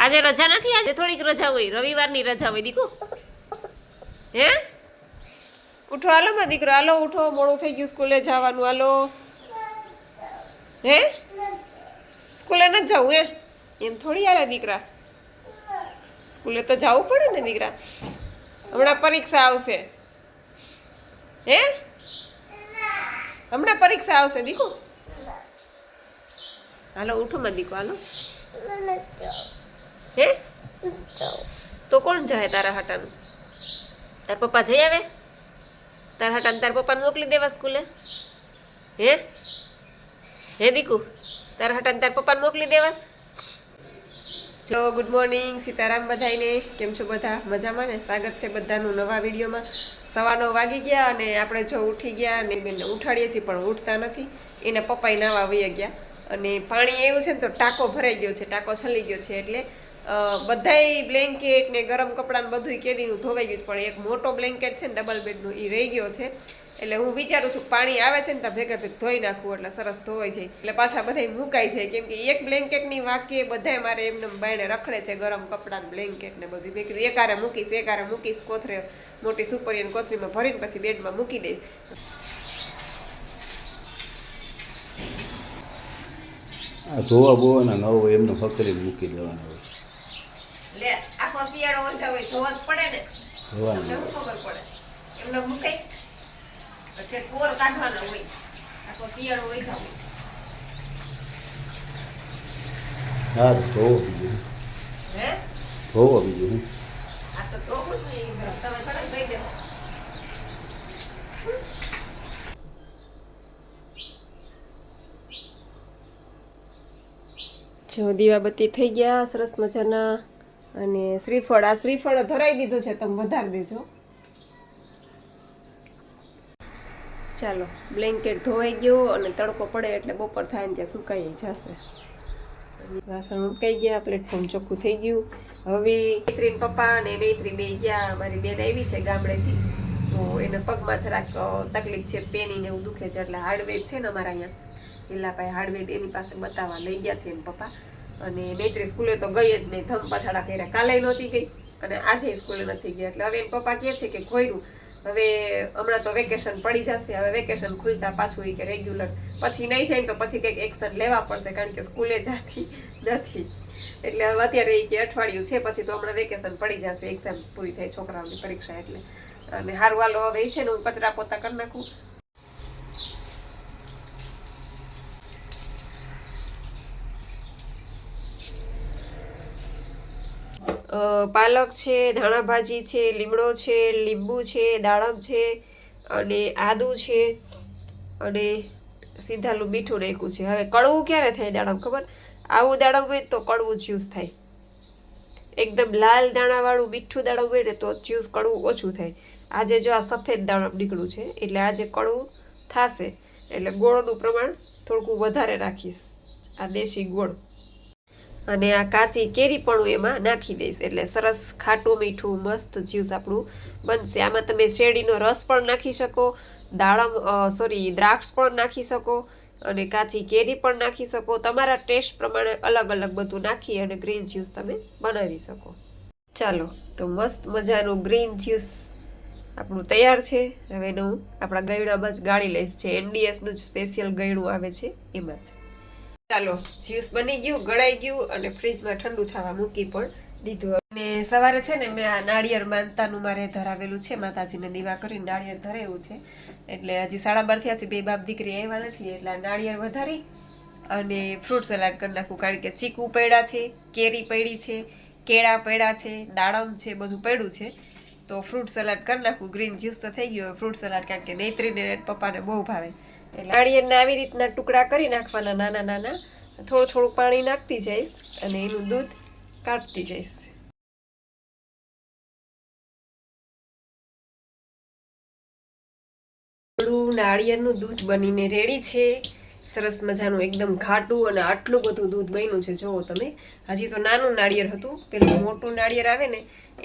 આજે રજા નથી, આજે થોડીક રજા હોય, રવિવારની રજા હોય દીકુ. હે ઉઠો, હાલો માં દીકરો, હાલો ઉઠો, મોડું થઈ ગયું સ્કૂલે જવાનું, હાલો. હે સ્કૂલે નથી જવું એમ થોડી હાલે દીકરા, સ્કૂલે તો જવું પડે ને દીકરા, હમણાં પરીક્ષા આવશે. હે હમણાં પરીક્ષા આવશે દીકુ. હાલો ઉઠો માં દીકો, હાલો. હે તો કોણ જાય તારા હાટાનું? તાર પપ્પા જઈ આવે? તારા હાટાને તાર પપ્પાને મોકલી દેવા સ્કૂલે? હે હે દીકુ, તારા હાટાને તાર પપ્પાને મોકલી દેવાસ? જો ગુડ મોર્નિંગ, સીતારામ બધાઈને. કેમ છો બધા? મજામાં ને? સ્વાગત છે બધાનું નવા વિડીયોમાં. 9:15 વાગી ગયા અને આપણે જો ઉઠી ગયા અને બેનને ઉઠાડીએ છીએ પણ ઉઠતા નથી. એના પપ્પાએ નાવા વહી ગયા અને પાણી એવું છે ને તો ટાંકો ભરાઈ ગયો છે, ટાંકો છલી ગયો છે, એટલે બધાય બ્લેન્કેટ ને ગરમ કપડાં ને બધું કેદીનું ધોવાઈ ગયું, પણ એક મોટો બ્લેન્કેટ છે ને ડબલ બેડનું એ રહી ગયો છે. એટલે હું વિચારું છું પાણી આવે છે ને તો ભેગા ભેગ ધોઈ નાખવું એટલે સરસ ધોવાઈ જાય, એટલે પાછા બધા મુકાઈ જાય. કેમ કે એક બ્લેન્કેટની વાંકે બધાય મારે એમને બાયણે રખડે છે, ગરમ કપડાં બ્લેન્કેટ ને બધું. મેં કીધું એકારે મૂકીશ કોથરે, મોટી સુપરિયન કોથરીમાં ભરીને પછી બેડમાં મૂકી દઈશ. આ ધોવા બોવાના ન હોય એમને ફકરીને મૂકી દેવાના હોય. લે આખો શિયાળો ઓંઢા હોય ધોવા જ પડે ને, ધોવાના તમને શું ખબર પડે? એમને મુકાઈ એટલે કોર કાઢવાના હોય, આખો શિયાળો ઓંઢા હોય. હા ધોવો બીજું, હે ધોવો બીજું. આ તો ધોવું જ નહીં, તમે થોડા કહી દેવો. જો દીવાબત્તી થઈ ગયા સરસ મજાના, અને શ્રીફળ, આ શ્રીફળ ધરાઈ દીધું છે, તમે વધારી દેજો. ચાલો બ્લેન્કેટ ધોવાઈ ગયો અને તડકો પડે એટલે બપોર થાય ને ત્યાં સુકાઈ જશે. વાસણ ઉટકાઈ ગયા, પ્લેટફોર્મ ચોખ્ખું થઈ ગયું. હવે નેત્રીન પપ્પા અને નેત્રી બે ગયા, મારી બેન આવી છે ગામડેથી, તો એને પગમાં જરાક તકલીફ છે, પેનીને એવું દુખે છે, એટલે હાર્ડવેર છે ને અમારા અહીંયા લીલાભાઈ હાર્ડવેર, એની પાસે બતાવવા લઈ ગયા છે એને પપ્પા. અને નેત્રી સ્કૂલે તો ગઈ જ નહીં, ધમ પછાડા કર્યા, કાલે નહોતી ગઈ અને આજે સ્કૂલે નથી ગયા. એટલે હવે એને પપ્પા કહે છે કે ખોયરું હવે હમણાં તો વેકેશન પડી જશે, હવે વેકેશન ખુલતા પાછું એ કે રેગ્યુલર પછી નહીં જાય ને તો પછી કંઈક એક્શન લેવા પડશે, કારણ કે સ્કૂલે જતી નથી. એટલે હવે અત્યારે એ કે અઠવાડિયું છે, પછી તો હમણાં વેકેશન પડી જશે, એક્ઝામ પૂરી થાય છોકરાઓની પરીક્ષા એટલે. અને હારું હાલો હવે છે ને હું કચરા પોતા કરી નાખું. પાલક છે, ધાણા ભાજી છે, લીમડો છે, લીંબુ છે, દાડમ છે અને આદુ છે અને સીધાલું મીઠું નાખ્યું છે. હવે કડવું ક્યારે થાય દાડમ ખબર? આવું દાડમ હોય તો કડવું જ્યુસ થાય, એકદમ લાલ દાણાવાળું મીઠું દાડમ હોય ને તો જ્યુસ કડવું ઓછું થાય. આજે જો આ સફેદ દાડમ નીકળ્યું છે એટલે આજે કડવું થશે, એટલે ગોળનું પ્રમાણ થોડુંક વધારે રાખીશ, આ દેશી ગોળ. અને આ કાચી કેરી પણ હું એમાં નાખી દઈશ, એટલે સરસ ખાટું મીઠું મસ્ત જ્યુસ આપણું બનશે. આમાં તમે શેરડીનો રસ પણ નાખી શકો, દ્રાક્ષ પણ નાખી શકો અને કાચી કેરી પણ નાખી શકો. તમારા ટેસ્ટ પ્રમાણે અલગ અલગ બધું નાખી અને ગ્રીન જ્યુસ તમે બનાવી શકો. ચાલો તો મસ્ત મજાનું ગ્રીન જ્યુસ આપણું તૈયાર છે. હવે એનું હું આપણા ગયણામાં જ ગાળી લઈશ, જે NDSનું જ સ્પેશિયલ ગયણું આવે છે એમાં જ. ચાલો જ્યુસ બની ગયું, ગળાઈ ગયું અને ફ્રીજમાં ઠંડુ થવા મૂકી પણ દીધું. અને સવારે છે ને મેં આ નાળિયેર માનતાનું મારે ધરાવેલું છે, માતાજીને દીવા કરીને નાળિયેર ધરેલું છે, એટલે હજી 12:30 થયા છે, બે બાપ દીકરી આવ્યા નથી, એટલે નાળિયેર વધારી અને ફ્રૂટ સલાડ કરી નાખું, કારણ કે ચીકુ પડ્યા છે, કેરી પડી છે, કેળા પડ્યા છે, દાડમ છે, બધું પડ્યું છે, તો ફ્રૂટ સલાડ કરી નાખું. ગ્રીન જ્યુસ તો થઈ ગયું, ફ્રૂટ સલાડ કારણ કે નેત્રીને પપ્પાને બહુ ભાવે. એટલે નાળિયેરના આવી રીતના ટુકડા કરી નાખવાના નાના નાના, થોડું થોડું પાણી નાખતી જઈશ અને એનું દૂધ કાઢતી જઈશ. નાળિયેરનું દૂધ બનીને રેડી છે, સરસ મજાનું એકદમ ઘાટું અને આટલું બધું દૂધ બન્યું છે. જુઓ તમે, હજી તો નાનું નાળિયેર હતું, પેલું મોટું નાળિયેર આવે ને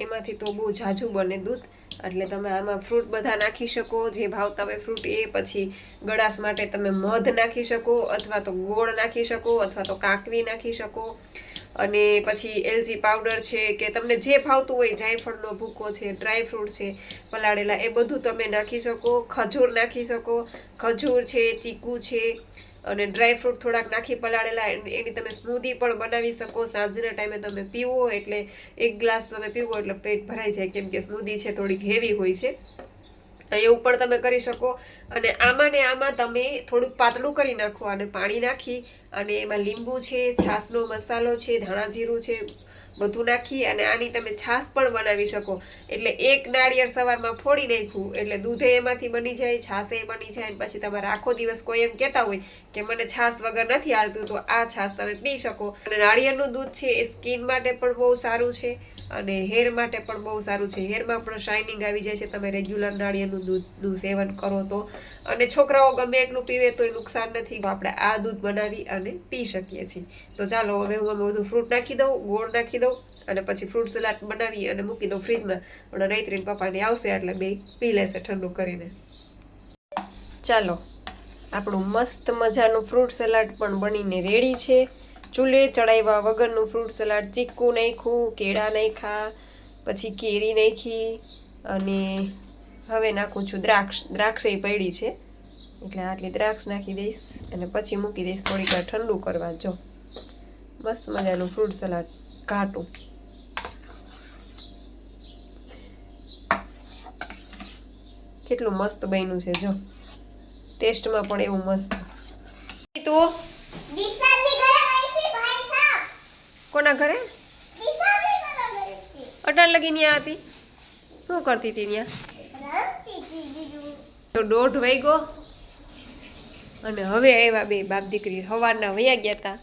એમાંથી તો બહુ ઝાઝું બને દૂધ. એટલે તમે આમાં ફ્રૂટ બધા નાખી શકો, જે ભાવતા હોય ફ્રૂટ એ. પછી ગળાશ માટે તમે મધ નાખી શકો, અથવા તો ગોળ નાખી શકો, અથવા તો કાકવી નાખી શકો, અને પછી એલચી પાવડર છે કે તમને જે ભાવતું હોય, જાયફળનો ભૂકો છે, ડ્રાય ફ્રૂટ છે પલાળેલા, એ બધું તમે નાખી શકો. ખજૂર નાખી શકો, ખજૂર છે, ચીકુ છે, અને ડ્રાય ફ્રૂટ થોડાક નાખી પલાળેલા, એની તમે સ્મૂધી પણ બનાવી શકો. સાંજના ટાઈમે તમે પીવો એટલે 1 ગ્લાસ તમે પીવો એટલે પેટ ભરાઈ જાય, કેમ કે સ્મૂધી છે થોડીક હેવી હોય છે. એવું પણ તમે કરી શકો. અને આમાં ને આમાં તમે થોડુંક પાતળું કરી નાખો અને પાણી નાખી અને એમાં લીંબુ છે, છાશનો મસાલો છે, ધાણા જીરું છે, બધું નાખી અને આની તમે છાશ પણ બનાવી શકો. એટલે 1 નાળિયેર સવારમાં ફોડી નાખ્યું એટલે દૂધે એમાંથી બની જાય, છાશે બની જાય. અને પછી તમારે આખો દિવસ કોઈ એમ કહેતા હોય કે મને છાશ વગર નથી હાલતું, તો આ છાશ તમે પી શકો. અને નાળિયેરનું દૂધ છે એ સ્કિન માટે પણ બહુ સારું છે અને હેર માટે પણ બહુ સારું છે. હેરમાં પણ શાઇનિંગ આવી જાય છે તમે રેગ્યુલર નાળિયેરનું દૂધનું સેવન કરો તો. અને છોકરાઓ ગમે એટલું પીવે તો એ નુકસાન નથી. તો આપણે આ દૂધ બનાવી અને પી શકીએ છીએ. તો ચાલો હવે હું આમાં બધું ફ્રૂટ નાખી દઉં, ગોળ નાખી દઉં અને પછી ફ્રૂટ સલાડ બનાવી અને મૂકી દઉં ફ્રીજમાં. પણ નૈત્રીન પપ્પાની આવશે એટલે બે પી લેશે ઠંડુ કરીને. ચાલો, આપણું મસ્ત મજાનું ફ્રૂટ સલાડ પણ બનીને રેડી છે. ચૂલે ચડાવ્યા વગરનું ફ્રૂટ સલાડ. ચીકુ નાખ્યું, કેળા નાખ્યા, પછી કેરી નાખી અને હવે નાખું છું દ્રાક્ષ એ પડી છે એટલે આટલી દ્રાક્ષ નાખી દઈશ અને પછી મૂકી દઈશ થોડીક વાર ઠંડુ કરવા. જો મસ્ત મજાનું ફ્રૂટ સલાડ ઘાટું. કેટલું મસ્ત બન્યું છે, જો ટેસ્ટમાં પણ એવું મસ્ત. તું કોના ઘરે અટાણ લગી ન્યા હતી? શું કરતી હતી ન્યા? તો 1:30 વાગ્યો અને હવે આવ્યા બે બાપ દીકરી. સવારના વયા ગયા હતા,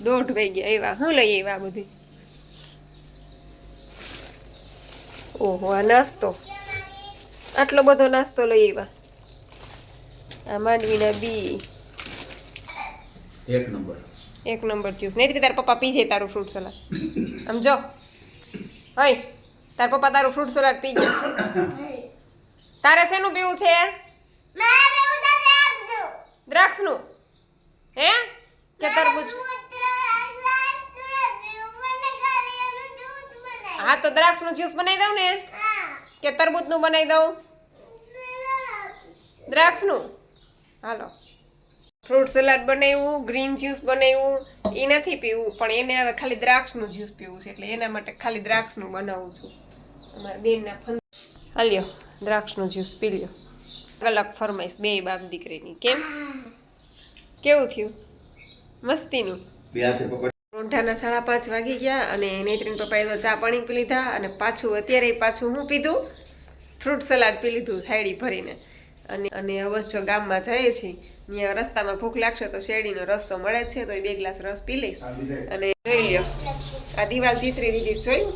1:30 વાગ્યા આવ્યા. શું લઈ આવ્યા બધી? ઓહો, આ નાસ્તો, આટલો બધો નાસ્તો લઈ આવ્યા. આ માંડવીના બી 1 નંબર થયું. નહીં તાર પપ્પા પી જાય તારું ફ્રૂટ સલાડ. આમ જો, હઈ તાર પપ્પા તારું ફ્રૂટ સલાડ પી જાય. તારે શેનું પીવું છે? દ્રાક્ષનું. હે કે તરબૂચ? હા તો દ્રાક્ષનું જ્યુસ બનાવી દઉં ને કે તરબૂચનું બનાવી દઉં? દ્રાક્ષનું. હાલો, ફ્રૂટ સલાડ બનાવ્યું, ગ્રીન જ્યુસ બનાવ્યું. એ નથી પીવું, પણ એને હવે ખાલી દ્રાક્ષનું જ્યુસ પીવું છે એટલે એના માટે ખાલી દ્રાક્ષનું બનાવું છું. અમારા બેનના હાલ્યો દ્રાક્ષનું જ્યુસ પી લ્યો. અલગ ફરમાઈશ બે બાપ દીકરીની. કેમ, કેવું થયું? મસ્તીનું. રોંઢાના 5:30 વાગી ગયા અને નૈત્રીન પપ્પાએ તો ચા પાણી પી લીધા અને અત્યારે પાછું હું પીધું? ફ્રૂટ સલાડ પી લીધું થાળી ભરીને. અને અવશ્ય ગામમાં જઈએ છીએ, ત્યાં રસ્તામાં ભૂખ લાગશે તો શેરડીનો રસ તો મળે જ છે, તો 2 ગ્લાસ રસ પી લઈશ. અને જોઈ લ્યો આ દિવાલ ચીતરી દીધી, જોયું?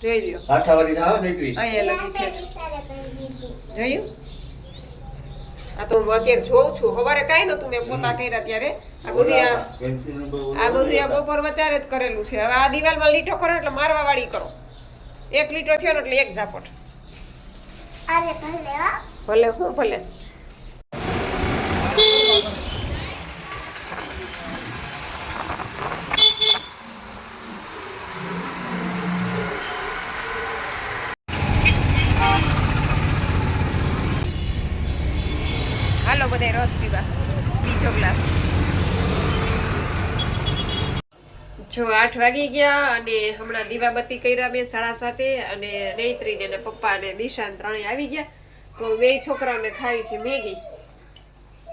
જોઈ લ્યો અહીંયા લગી છે, જોયું? આ તો હું અત્યારે જોઉં છું. સવારે કાંઈ નહોતું, મેં પોતા કર્યા ત્યારે. આ બધું આ બપોર વચારે જ કરેલું છે. હવે આ દિવાલમાં લીટો કરો એટલે મારવા વાળી કરો. 1 લીટો થયો ને એટલે 1 ઝાપટ. ભલે હું ભલે. હાલો બધે રસ પીવા, બીજો ગ્લાસ. જો 8 વાગી ગયા અને હમણાં દીવાબત્તી કર્યા બે 7:30 અને નૈત્રીને ને પપ્પા ને દિશાન 3 આવી ગયા. તો 2 છોકરાઓને ખાવી છે મેગી,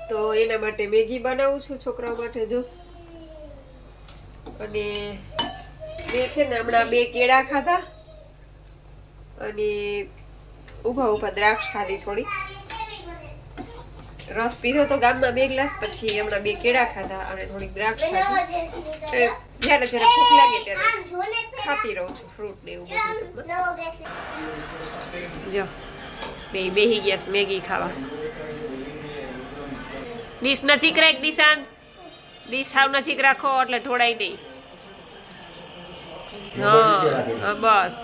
તો એના માટે મેગી બનાવું છું છોકરાઓ માટે. જો અને મેં છે ને હમણાં 2 કેળા ખાધા અને ઊભા દ્રાક્ષ ખાધી થોડી. રસ પીધો તો ગામમાં 2 ગ્લાસ, પછી હમણાં 2 કેળા ખાધા અને થોડીક દ્રાક્ષ ખાધી. જ્યારે જ્યારે ભૂખ લાગે ત્યારે ખાતી રહું છું ફ્રૂટ ને એવું બધું. જો બેહી ગયા મેગી ખાવા. ડીશ નજીક રાખ નિશાંત, ડીશ હાવ નજીક રાખો એટલે ઢોળાય નહીં. હા બસ.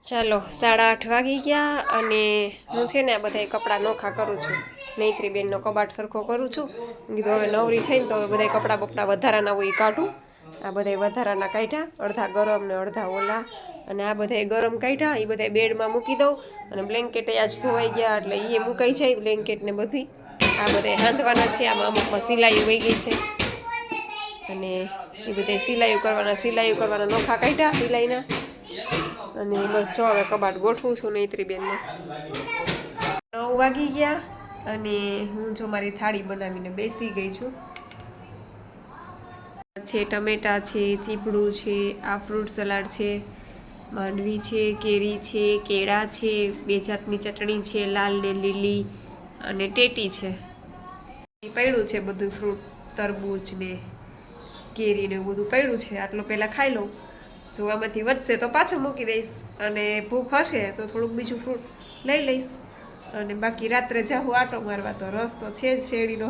ચાલો 8:30 વાગી ગયા અને હું છે ને આ બધા કપડાં નોખા કરું છું. નૈત્રી બેનનો કબાટ સરખો કરું છું. કીધું હવે નવરી થઈને તો હવે બધા કપડાં બપડા વધારાના હોય કાઢું. આ બધા વધારાના કાઢ્યા, અડધા ગરમ ને અડધા ઓલા, અને આ બધા ગરમ કાઢ્યા એ બધા બેડમાં મૂકી દઉં. અને બ્લેન્કેટ આજ ધોવાઈ ગયા એટલે એ મુકાઈ જાય બ્લેન્કેટ ને બધી. આ બધા હાંધવાના છે, આમાં અમુકમાં સિલાઈ વહી ગઈ છે અને એ બધા સિલાઈઓ કરવાના નોખા કાઢ્યા સિલાઈના. અને બસ જો હવે કબાટ ગોઠવું છું નૈત્રી બેનને. 9 વાગી ગયા અને હું જો મારી થાળી બનાવીને બેસી ગઈ છું. છે ટમેટા છે, ચીપડું છે, આ ફ્રૂટ સલાડ છે, માંડવી છે, કેરી છે, કેળા છે, 2 જાતની ચટણી છે, લાલ ને લીલી, અને ટેટી છે. પડ્યું છે બધું ફ્રૂટ, તરબૂચ ને કેરી ને બધું પડ્યું છે. આટલું પહેલાં ખાઈ લઉં, જો આમાંથી વધશે તો પાછું મૂકી દઈશ, અને ભૂખ હશે તો થોડુંક બીજું ફ્રૂટ લઈ લઈશ. અને બાકી રાત્રે જાઉં આટો મારવા, તો રસ તો છે જ શેરડીનો.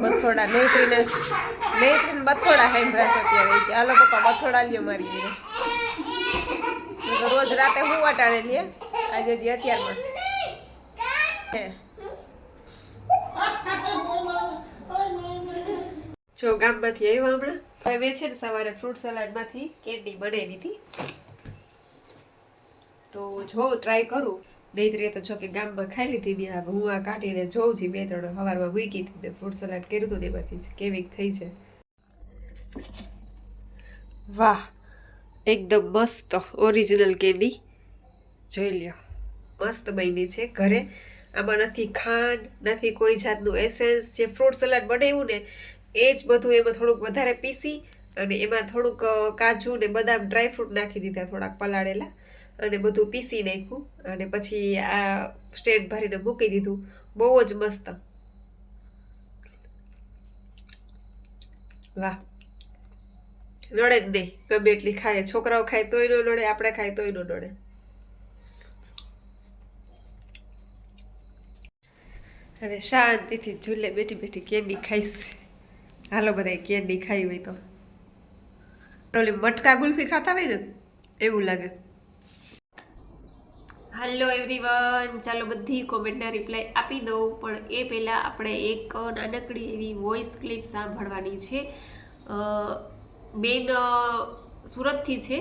બથોડા નૈત્રીને બથોડા હેન્ડ્રા છે અત્યારે. કે હાલો પપ્પા બથોડા લ્યો મારી. રોજ રાતે હું વટાડે લે, આજે જે અત્યારમાં જો ગામમાંથી આવ્યા હમણાં. હવે મેં છે ને સવારે ફ્રૂટ સલાડમાંથી કેન્ડી બનાવી હતી, તો જો ટ્રાય કરું. નૈત્રીએ તો જો કે ગામમાં ખાઈ લીધી ને હવે હું આ કાઢીને જોઉં છું. 2-3 સવારમાં મૂકી હતી મેં ફ્રૂટ સલાડ કર્યું હતું ને એમાંથી જ કેવી થઈ છે. વાહ, એકદમ મસ્ત ઓરિજિનલ કેન્ડી. જોઈ લ્યો, મસ્ત બની છે ઘરે. આમાં નથી ખાંડ, નથી કોઈ જાતનું એસેન્સ. જે ફ્રૂટ સલાડ બનાવ્યું ને એ જ બધું એમાં થોડુંક વધારે પીસી અને એમાં થોડુંક કાજુ ને બદામ ડ્રાયફ્રૂટ નાખી દીધા, થોડાક પલાળેલા, અને બધું પીસી નાખ્યું. અને પછી આ સ્ટેન્ડ ભરીને મૂકી દીધું. બહુ જ મસ્ત. વાહ, નડે જ નહીં, ગમે એટલી ખાય. છોકરાઓ ખાય તોય ન નડે, આપણે ખાય તોય ન નડે. હવે શાંતિથી ઝૂલે બેઠી બેઠી કેન્ડી ખાઈશ. હાલો બધા કેન્ડી ખાઈ હોય તો. ઓલી મટકા ગુલ્ફી ખાતા હોય ને એવું લાગે. હેલો એવરીવન, ચાલો બધી કોમેન્ટના રિપ્લાય આપી દઉં, પણ એ પહેલાં આપણે એક નાનકડી એવી વોઇસ ક્લિપ સાંભળવાની છે. બેન સુરતથી છે.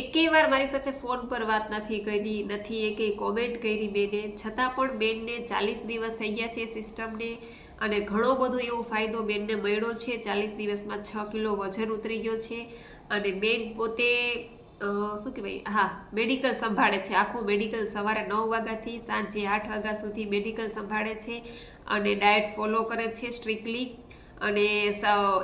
એકેય વાર મારી સાથે ફોન પર વાત નથી કરી, નથી એકેય કોમેન્ટ કરી બેને, છતાં પણ બેનને 40 દિવસ થઈ ગયા છે સિસ્ટમને, અને ઘણો બધો એવો ફાયદો બેનને મળ્યો છે. 40 દિવસમાં 6 કિલો વજન ઉતરી ગયો છે. અને બેન પોતે શું કહેવાય, હા, મેડિકલ સંભાળે છે. આખું મેડિકલ સવારે 9 વાગ્યાથી સાંજે 8 વાગ્યા સુધી મેડિકલ સંભાળે છે, અને ડાયટ ફોલો કરે છે સ્ટ્રિક્ટલી. અને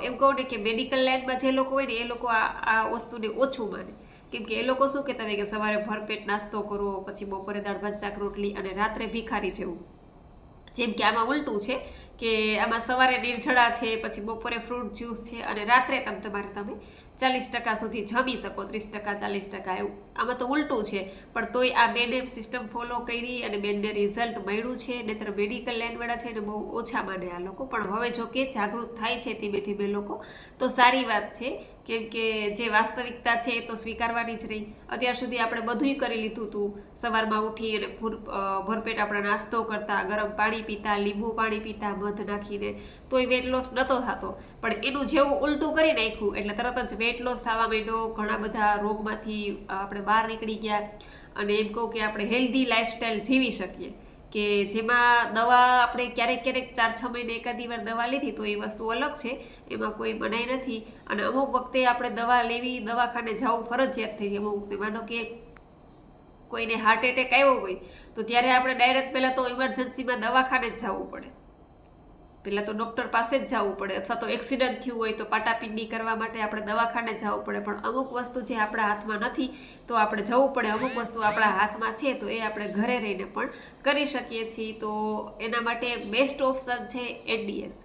એમ કહું ને કે મેડિકલ લાઇનમાં જે લોકો હોય ને એ લોકો આ વસ્તુને ઓછું માને. કેમ કે એ લોકો શું કહેતા હોય કે સવારે ભરપેટ નાસ્તો કરો, પછી બપોરે દાળ ભાત શાક રોટલી, અને રાત્રે ભિખારી જેવું. જેમ કે આમાં ઉલટું છે કે આમાં સવારે નિર્જળા છે, પછી બપોરે ફ્રૂટ જ્યુસ છે, અને રાત્રે તમે 40% સુધી જમી શકો, 30% 40% એવું. આમાં તો ઉલટું છે, પણ તોય આ બેને સિસ્ટમ ફોલો કરી અને બેનને રિઝલ્ટ મળ્યું છે. નહીંતર મેડિકલ લાઇનવાળા છે ને બહુ ઓછા માને આ લોકો, પણ હવે જો કે જાગૃત થાય છે ધીમે ધીમે લોકો, તો સારી વાત છે. કેમ કે જે વાસ્તવિકતા છે એ તો સ્વીકારવાની જ રહી. અત્યાર સુધી આપણે બધુંય કરી લીધું હતું. સવારમાં ઉઠી અને ભરપેટ આપણે નાસ્તો કરતા, ગરમ પાણી પીતા, લીંબુ પાણી પીતા મધ નાખીને, તોય વેટ લોસ નહોતો થતો. પણ એનું જેવું ઉલટું કરી નાખ્યું એટલે તરત જ વેટ લોસ થવા માંડ્યો. ઘણા બધા રોગમાંથી આપણે બહાર નીકળી ગયા. અને એમ કહું કે આપણે હેલ્ધી લાઈફસ્ટાઈલ જીવી શકીએ, કે જેમાં દવા આપણે ક્યારેક 4-6 મહિને એકાદી વાર દવા લીધી તો એ વસ્તુ અલગ છે, એમાં કોઈ મનાઈ નથી. અને અમુક વખતે આપણે દવા લેવી, દવાખાને જવું ફરજિયાત થઈ ગયું. અમુક વખતે માનો કે કોઈને હાર્ટ એટેક આવ્યો હોય તો ત્યારે આપણે ડાયરેક્ટ પહેલાં તો ઇમરજન્સીમાં દવાખાને જ જવું પડે. પહેલાં તો ડૉક્ટર પાસે જ જવું પડે, અથવા તો એક્સિડન્ટ થયું હોય તો પાટાપિંડી કરવા માટે આપણે દવાખાને જવું પડે. પણ અમુક વસ્તુ જે આપણા હાથમાં નથી તો આપણે જવું પડે. અમુક વસ્તુ આપણા હાથમાં છે તો એ આપણે ઘરે રહીને પણ કરી શકીએ છીએ. તો એના માટે બેસ્ટ ઓપ્શન છે NDS.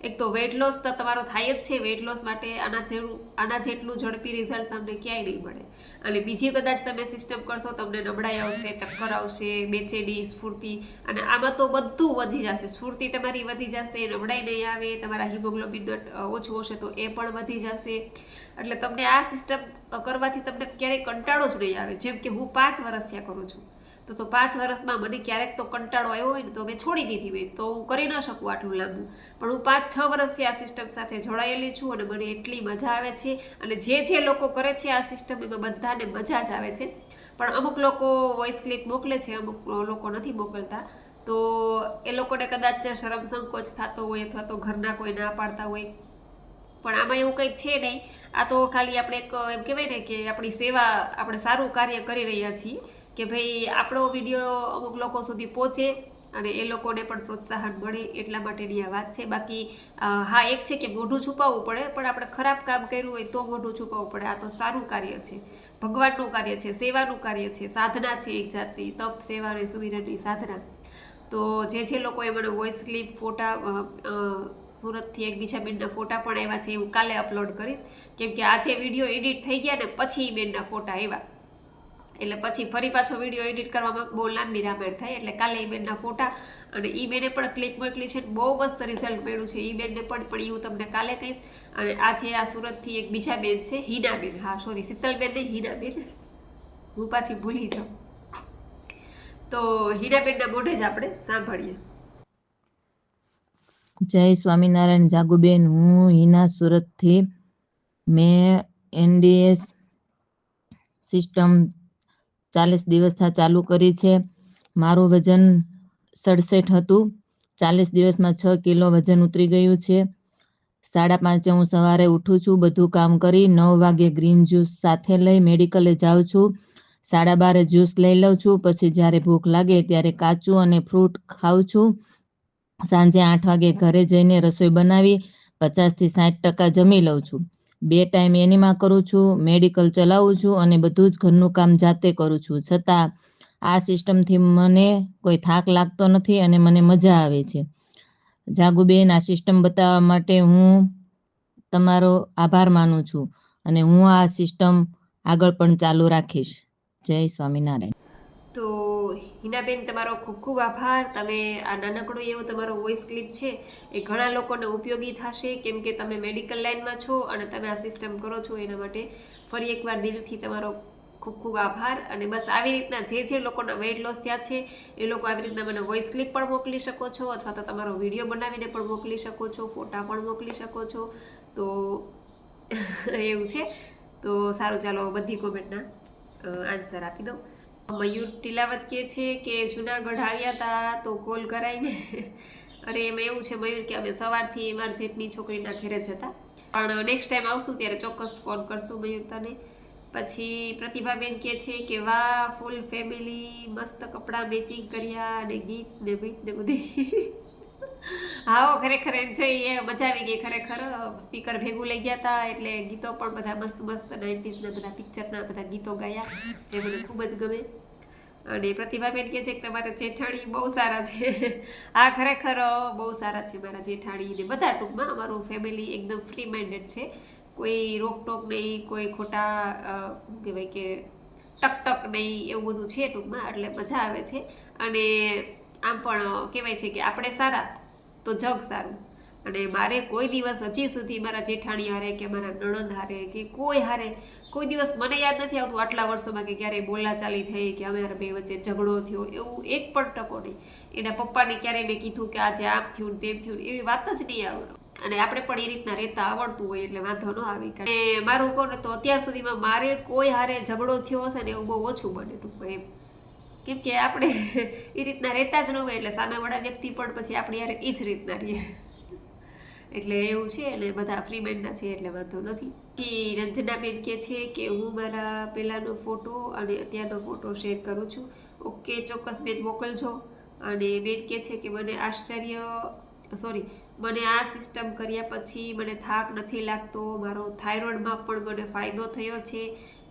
એક તો વેટ લોસ તો તમારો થાય જ છે. વેટ લોસ માટે આના જેટલું ઝડપી રિઝલ્ટ તમને ક્યાંય નહીં મળે. અને બીજી કદાચ તમે સિસ્ટમ કરશો, તમને નબળાઈ આવશે, ચક્કર આવશે, બેચેની, સ્ફૂર્તિ, અને આમાં તો બધું વધી જશે. સ્ફૂર્તિ તમારી વધી જશે, નબળાઈ નહીં આવે, તમારા હિમોગ્લોબિન ઓછું હશે તો એ પણ વધી જશે. એટલે તમને આ સિસ્ટમ કરવાથી તમને ક્યારેય કંટાળો જ નહીં આવે. જેમ કે હું 5 વર્ષ થયા કરું છું, તો 5 વર્ષમાં મને ક્યારેક તો કંટાળો આવ્યો હોય ને તો મેં છોડી દીધી હોય, તો હું કરી ન શકું આટલું લાંબુ. પણ હું 5-6 વર્ષથી આ સિસ્ટમ સાથે જોડાયેલી છું અને મને એટલી મજા આવે છે. અને જે લોકો કરે છે આ સિસ્ટમ, એમાં બધાને મજા જ આવે છે. પણ અમુક લોકો વોઇસ ક્લિપ મોકલે છે, અમુક લોકો નથી મોકલતા. તો એ લોકોને કદાચ શરમ સંકોચ થતો હોય, અથવા તો ઘરના કોઈ ના પાડતા હોય. પણ આમાં એવું કંઈ છે નહીં. આ તો ખાલી આપણે એક એમ કહેવાય ને કે આપણી સેવા, આપણે સારું કાર્ય કરી રહ્યા છીએ કે ભાઈ આપણો વિડીયો અમુક લોકો સુધી પહોંચે અને એ લોકોને પણ પ્રોત્સાહન મળે, એટલા માટેની આ વાત છે. બાકી હા, એક છે કે મોઢું છુપાવવું પડે, પણ આપણે ખરાબ કામ કર્યું હોય તો મોઢું છુપાવવું પડે. આ તો સારું કાર્ય છે, ભગવાનનું કાર્ય છે, સેવાનું કાર્ય છે, સાધના છે, એક જાતની તપ, સેવા અને સુમિરનની સાધના. તો જે લોકોએ મને વોઇસ ક્લિપ, ફોટા, સુરતથી એક બીજા બેનના ફોટા પણ આવ્યા છે, હું કાલે અપલોડ કરીશ. કેમ કે આજે વિડીયો એડિટ થઈ ગયા ને પછી બેનના ફોટા આવ્યા, એટલે પછી ફરી પાછો વિડીયો એડિટ કરવામાં બહુ લાંબી રામાયણ થાય. એટલે કાલે એ બેનના ફોટા અને એ બેને પણ ક્લિપ મોકલી છે, બહુ મસ્ત રિઝલ્ટ મળ્યું છે એ બેનને પણ એ હું તમને કાલે કહીશ. અને આજે આ સુરતથી એક બીજા બેન છે, હિનાબેન, હા સોરી, શીતલબેન ને હિનાબેન, હું પાછી ભૂલી જાઉં. તો હિનાબેનના મોઢે જ આપણે સાંભળીએ. જય સ્વામિનારાયણ જાગુબેન, હું હિના સુરતથી. મેં NDS સિસ્ટમ 40 દિવસથી ચાલુ કરી છે. મારું વજન 67 હતું. 40 દિવસમાં 6 કિલો વજન ઉતરી ગયું છે. 5:30 હું સવારે ઉઠું છું, બધું કામ કરી 9 વાગે ગ્રીન જ્યુસ સાથે લઈ મેડિકલે જાઉં છું. 12:30 જ્યુસ લઈ લઉં છું. પછી જ્યારે ભૂખ લાગે ત્યારે કાચું અને ફ્રૂટ ખાઉં છું. સાંજે 8 વાગે ઘરે જઈને રસોઈ બનાવી 50થી 60% જમી લઉં છું. 2 ટાઈમ એનિમા કરું છું, મેડિકલ ચલાવું છું અને બધું જ ઘરનું કામ જાતે કરું છું. છતાં આ સિસ્ટમથી મને કોઈ થાક લાગતો નથી અને મને મજા આવે છે. જાગુબેન, આ સિસ્ટમ બતાવવા માટે હું તમારો આભાર માનું છું અને હું આ સિસ્ટમ આગળ પણ ચાલુ રાખીશ. જય સ્વામિનારાયણ. તો હિનાબેન, તમારો ખૂબ ખૂબ આભાર. તમે આ નાનકડો એવો તમારો વોઇસ ક્લિપ છે એ ઘણા લોકોને ઉપયોગી થશે, કેમ કે તમે મેડિકલ લાઇનમાં છો અને તમે આ સિસ્ટમ કરો છો. એના માટે ફરી એકવાર દિલથી તમારો ખૂબ ખૂબ આભાર. અને બસ આવી રીતના જે લોકોના વેઇટ લોસ થયા છે એ લોકો આવી રીતના મને વોઇસ ક્લિપ પણ મોકલી શકો છો, અથવા તો તમારો વિડીયો બનાવીને પણ મોકલી શકો છો, ફોટા પણ મોકલી શકો છો. તો એવું છે. તો સારું, ચાલો બધી કોમેન્ટના આન્સર આપી દઉં. મયુર ટીલાવત કહે છે કે જુનાગઢ આવ્યા હતા તો કોલ કરાઈને. અરે એમાં એવું છે મયુર કે અમે સવારથી મારી જેઠની છોકરીના ઘરે જ હતા, પણ નેક્સ્ટ ટાઈમ આવશું ત્યારે ચોક્કસ ફોન કરશું મયુર તને. પછી પ્રતિભાબેન કહે છે કે વાહ, ફૂલ ફેમિલી, મસ્ત કપડાં મેચિંગ કર્યા અને ગીત ને બીત ને બધી. હા, ખરેખર એન્જોય, મજા આવી ગઈ ખરેખર. સ્પીકર ભેગું લઈ ગયા હતા એટલે ગીતો પણ બધા મસ્ત મસ્ત 90s બધા પિક્ચરના બધા ગીતો ગાયા, જે મને ખૂબ જ ગમે. અને પ્રતિભાબેન કહે છે કે તમારા જેઠાણી બહુ સારા છે. હા, ખરેખર બહુ સારા છે મારા જેઠાણી ને બધા. ટૂંકમાં અમારું ફેમિલી એકદમ ફ્રી માઇન્ડેડ છે, કોઈ રોકટોક નહીં, કોઈ ખોટા કહેવાય કે ટક નહીં, એવું બધું છે ટૂંકમાં. એટલે મજા આવે છે. અને આમ પણ કહેવાય છે કે આપણે સારા તો જગ સારું. અને મારે કોઈ દિવસ હજી સુધી મારા જેઠાણી હારે કે મારા નણંદ હારે કે કોઈ હારે કોઈ દિવસ મને યાદ નથી આવતું આટલા વર્ષોમાં કે ક્યારેય બોલાચાલી થઈ કે અમારા બે વચ્ચે ઝઘડો થયો, એવું એક પણ ટકો નહીં. એના પપ્પાને ક્યારેય મેં કીધું કે આજે આમ થયું તેમ થયું, એવી વાત જ નહીં આવે. અને આપણે પણ એ રીતના રહેતા આવડતું હોય એટલે વાંધો ન આવી. અને મારું કહું ને તો અત્યાર સુધીમાં મારે કોઈ હારે ઝઘડો થયો હશે ને એવું બહુ ઓછું બને ટૂંકમાં એમ. કેમ કે આપણે એ રીતના રહેતા જ ન હોય એટલે સામેવાળા વ્યક્તિ પણ પછી આપણી યાર એ જ રીતના રહીએ. એટલે એવું છે. એટલે બધા ફ્રી માઇન્ડના છે એટલે વાંધો નથી. કે રંજનાબેન કહે છે કે હું મારા પહેલાંનો ફોટો અને અત્યારનો ફોટો શેર કરું છું. ઓકે, ચોક્કસ બેન મોકલજો. અને બેન કહે છે કે મને મને આ સિસ્ટમ કર્યા પછી મને થાક નથી લાગતો, મારો થાઇરોઇડમાં પણ મને ફાયદો થયો છે,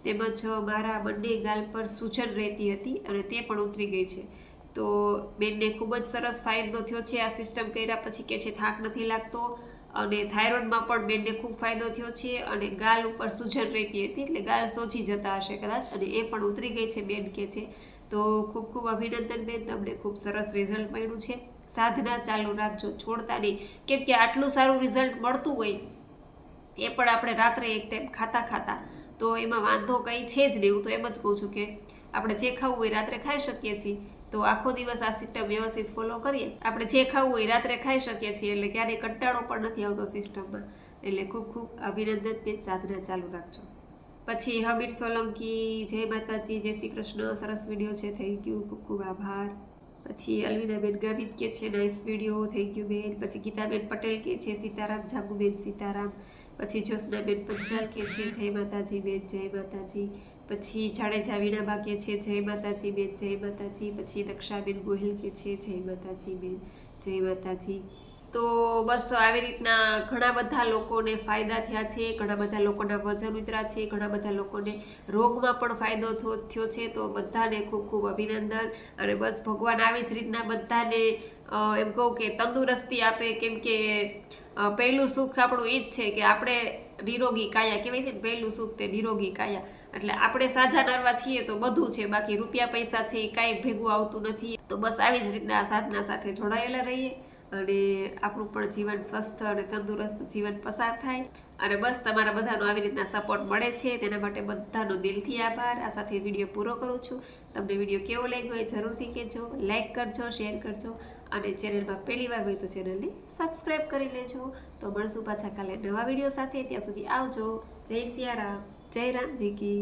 તેમજ મારા બંને ગાલ પર સૂજન રહેતી હતી અને તે પણ ઉતરી ગઈ છે. તો બેનને ખૂબ જ સરસ ફાયદો થયો છે આ સિસ્ટમ કર્યા પછી, કે છે થાક નથી લાગતો, અને થાઇરોઇડમાં પણ બેનને ખૂબ ફાયદો થયો છે, અને ગાલ ઉપર સૂજન રહેતી હતી એટલે ગાલ સોજી જતા હશે કદાચ, અને એ પણ ઉતરી ગઈ છે બેન કે છે. તો ખૂબ ખૂબ અભિનંદન બેન, તમને ખૂબ સરસ રિઝલ્ટ મળ્યું છે. સાધના ચાલુ રાખજો, છોડતા નહીં, કેમ કે આટલું સારું રિઝલ્ટ મળતું હોય એ પણ આપણે રાત્રે એક ટાઈમ ખાતા તો એમાં વાંધો કંઈ છે જ નહીં. હું તો એમ જ કહું છું કે આપણે જે ખાવું હોય રાત્રે ખાઈ શકીએ છીએ, તો આખો દિવસ આ સિસ્ટમ વ્યવસ્થિત ફોલો કરીએ, આપણે જે ખાવું હોય રાત્રે ખાઈ શકીએ છીએ, એટલે ક્યારેય કંટાળો પણ નથી આવતો સિસ્ટમમાં. એટલે ખૂબ ખૂબ અભિનંદન બેન, સાધના ચાલુ રાખજો. પછી હમીર સોલંકી, જય માતાજી, જય શ્રી કૃષ્ણ, સરસ વિડીયો છે, થેન્ક યુ, ખૂબ ખૂબ આભાર. પછી અલ્વિનાબેન ગામિત કે છે નાઇસ વિડીયો, થેન્ક યુ બેન. પછી ગીતાબેન પટેલ કે છે સીતારામ, જાગુબેન સીતારામ. પછી જ્યોત્સનાબેન પંચાલ કે છે જય માતાજી બેન, જય માતાજી. પછી જાડેજા વીણાબા કે છે જય માતાજી બેન, જય માતાજી. પછી દક્ષાબેન ગોહિલ કે છે જય માતાજી બેન, જય માતાજી. તો બસ આવી રીતના ઘણા બધા લોકોને ફાયદા થયા છે, ઘણા બધા લોકોના વજન ઉતર્યા છે, ઘણા બધા લોકોને રોગમાં પણ ફાયદો થયો છે. તો બધાને ખૂબ ખૂબ અભિનંદન, અને બસ ભગવાન આવી જ રીતના બધાને એમ કહું કે તંદુરસ્તી આપે, કેમ કે પહેલું સુખ આપણું એ જ છે કે આપણે નિરોગી કાયા, કહેવાય છે ને પહેલું સુખ તે નિરોગી કાયા. એટલે આપણે સાજા નરવા છીએ તો બધું છે, બાકી રૂપિયા પૈસા છે એ કાંઈ ભેગું આવતું નથી. તો બસ આવી જ રીતના આ સાધના સાથે જોડાયેલા રહીએ, અને આપણું પણ જીવન સ્વસ્થ અને તંદુરસ્ત જીવન પસાર થાય. અને બસ તમારા બધાનો આવી રીતના સપોર્ટ મળે છે તેના માટે બધાનો દિલથી આભાર. આ સાથે વિડીયો પૂરો કરું છું. તમને વિડીયો કેવો લાગ્યો એ જરૂરથી કહેજો, લાઈક કરજો, શેર કરજો, અને ચેનલમાં પહેલી વાર હોય તો ચેનલને સબસ્ક્રાઈબ કરી લેજો. તો મળશું પાછા કાલે નવા વિડીયો સાથે. ત્યાં સુધી આવજો. જય સિયારામ, જય રામજી કી.